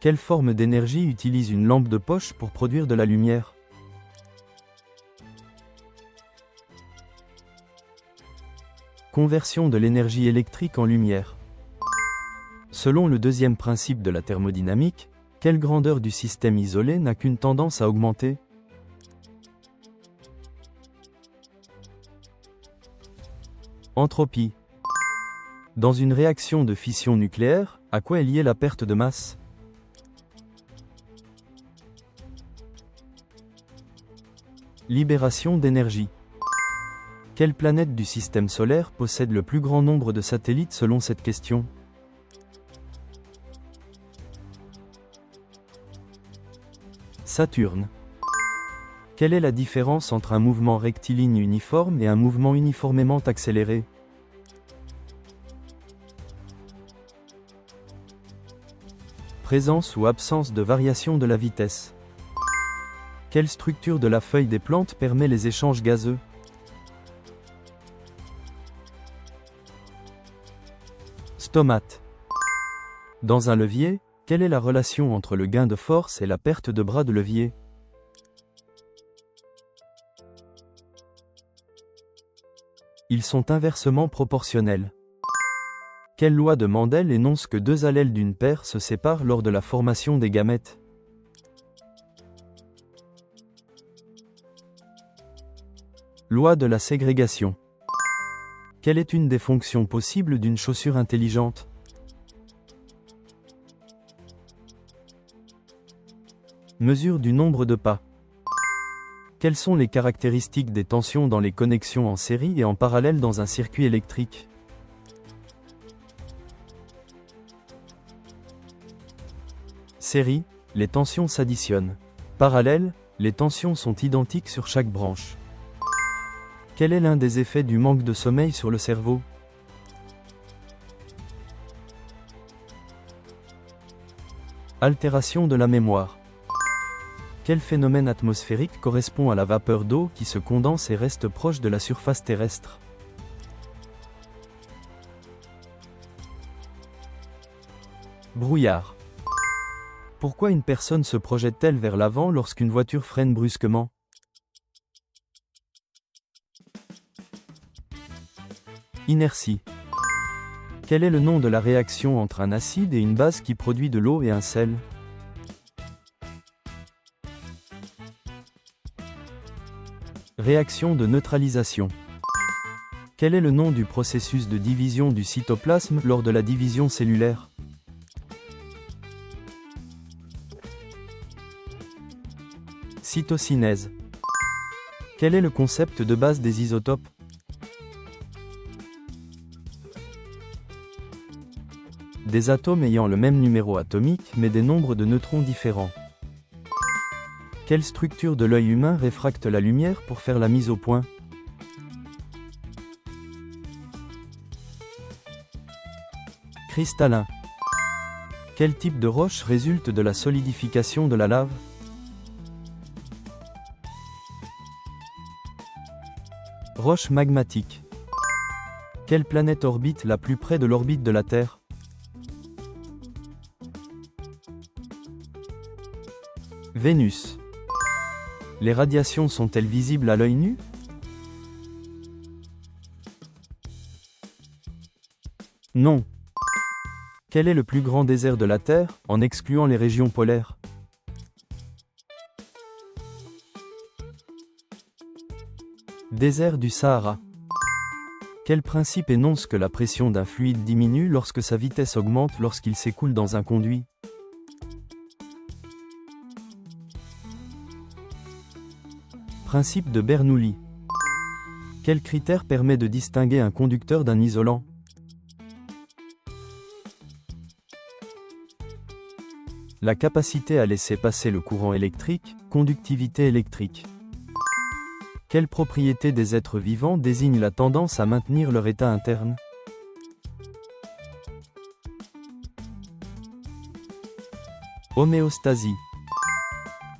Quelle forme d'énergie utilise une lampe de poche pour produire de la lumière? Conversion de l'énergie électrique en lumière. Selon le deuxième principe de la thermodynamique, quelle grandeur du système isolé n'a qu'une tendance à augmenter? Entropie. Dans une réaction de fission nucléaire, à quoi est liée la perte de masse? Libération d'énergie. Quelle planète du système solaire possède le plus grand nombre de satellites selon cette question? Saturne. Quelle est la différence entre un mouvement rectiligne uniforme et un mouvement uniformément accéléré? Présence ou absence de variation de la vitesse. Quelle structure de la feuille des plantes permet les échanges gazeux? Stomate. Dans un levier, quelle est la relation entre le gain de force et la perte de bras de levier? Ils sont inversement proportionnels. Quelle loi de Mendel énonce que deux allèles d'une paire se séparent lors de la formation des gamètes? Loi de la ségrégation. Quelle est une des fonctions possibles d'une chaussure intelligente? Mesure du nombre de pas. Quelles sont les caractéristiques des tensions dans les connexions en série et en parallèle dans un circuit électrique? Série, les tensions s'additionnent. Parallèle, les tensions sont identiques sur chaque branche. Quel est l'un des effets du manque de sommeil sur le cerveau? Altération de la mémoire. Quel phénomène atmosphérique correspond à la vapeur d'eau qui se condense et reste proche de la surface terrestre? Brouillard. Pourquoi une personne se projette-t-elle vers l'avant lorsqu'une voiture freine brusquement? Inertie. Quel est le nom de la réaction entre un acide et une base qui produit de l'eau et un sel? Réaction de neutralisation. Quel est le nom du processus de division du cytoplasme lors de la division cellulaire? Cytocinèse. Quel est le concept de base des isotopes? Des atomes ayant le même numéro atomique mais des nombres de neutrons différents. Quelle structure de l'œil humain réfracte la lumière pour faire la mise au point? Cristallin. Quel type de roche résulte de la solidification de la lave? Roche magmatique. Quelle planète orbite la plus près de l'orbite de la Terre? Vénus. Les radiations sont-elles visibles à l'œil nu? Non. Quel est le plus grand désert de la Terre, en excluant les régions polaires? Désert du Sahara. Quel principe énonce que la pression d'un fluide diminue lorsque sa vitesse augmente lorsqu'il s'écoule dans un conduit? Principe de Bernoulli. Quel critère permet de distinguer un conducteur d'un isolant? La capacité à laisser passer le courant électrique, conductivité électrique. Quelle propriété des êtres vivants désigne la tendance à maintenir leur état interne? Homéostasie.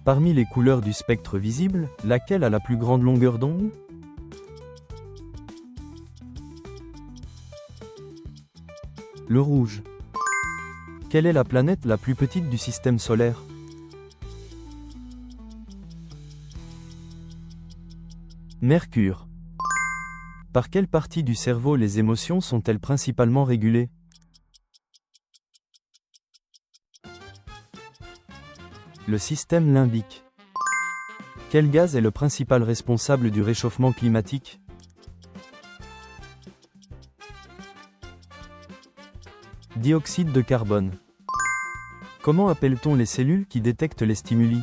Parmi les couleurs du spectre visible, laquelle a la plus grande longueur d'onde? Le rouge. Quelle est la planète la plus petite du système solaire? Mercure. Par quelle partie du cerveau les émotions sont-elles principalement régulées? Le système limbique. Quel gaz est le principal responsable du réchauffement climatique? Dioxyde de carbone. Comment appelle-t-on les cellules qui détectent les stimuli?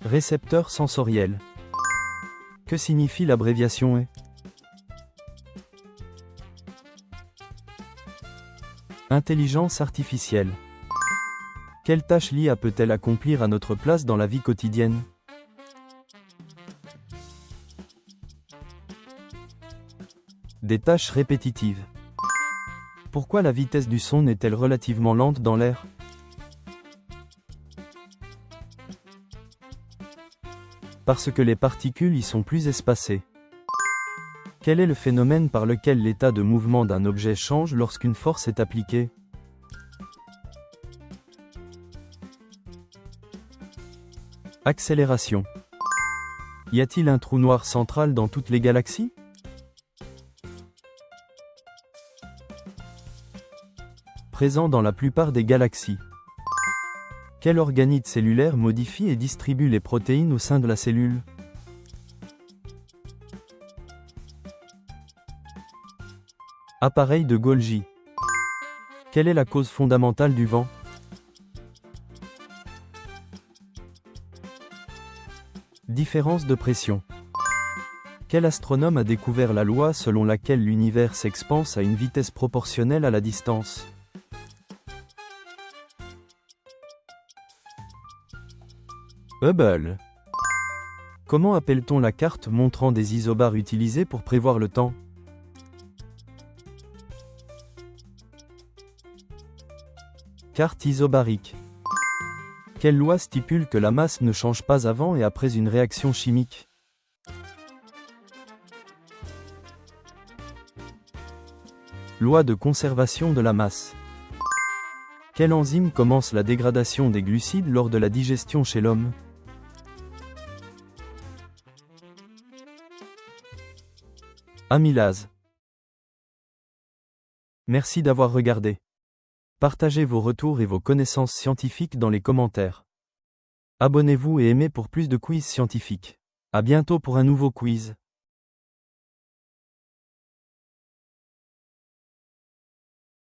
Récepteurs sensoriels. Que signifie l'abréviation E? Intelligence artificielle. Quelle tâche l'IA peut-elle accomplir à notre place dans la vie quotidienne? Des tâches répétitives. Pourquoi la vitesse du son est-elle relativement lente dans l'air? Parce que les particules y sont plus espacées. Quel est le phénomène par lequel l'état de mouvement d'un objet change lorsqu'une force est appliquée? Accélération. Y a-t-il un trou noir central dans toutes les galaxies? Présent dans la plupart des galaxies. Quel organite cellulaire modifie et distribue les protéines au sein de la cellule? Appareil de Golgi. Quelle est la cause fondamentale du vent? Différence de pression. Quel astronome a découvert la loi selon laquelle l'univers s'expanse à une vitesse proportionnelle à la distance? Hubble. Comment appelle-t-on la carte montrant des isobars utilisés pour prévoir le temps? Carte isobarique. Quelle loi stipule que la masse ne change pas avant et après une réaction chimique? Loi de conservation de la masse. Quelle enzyme commence la dégradation des glucides lors de la digestion chez l'homme? Amylase. Merci d'avoir regardé. Partagez vos retours et vos connaissances scientifiques dans les commentaires. Abonnez-vous et aimez pour plus de quiz scientifiques. À bientôt pour un nouveau quiz.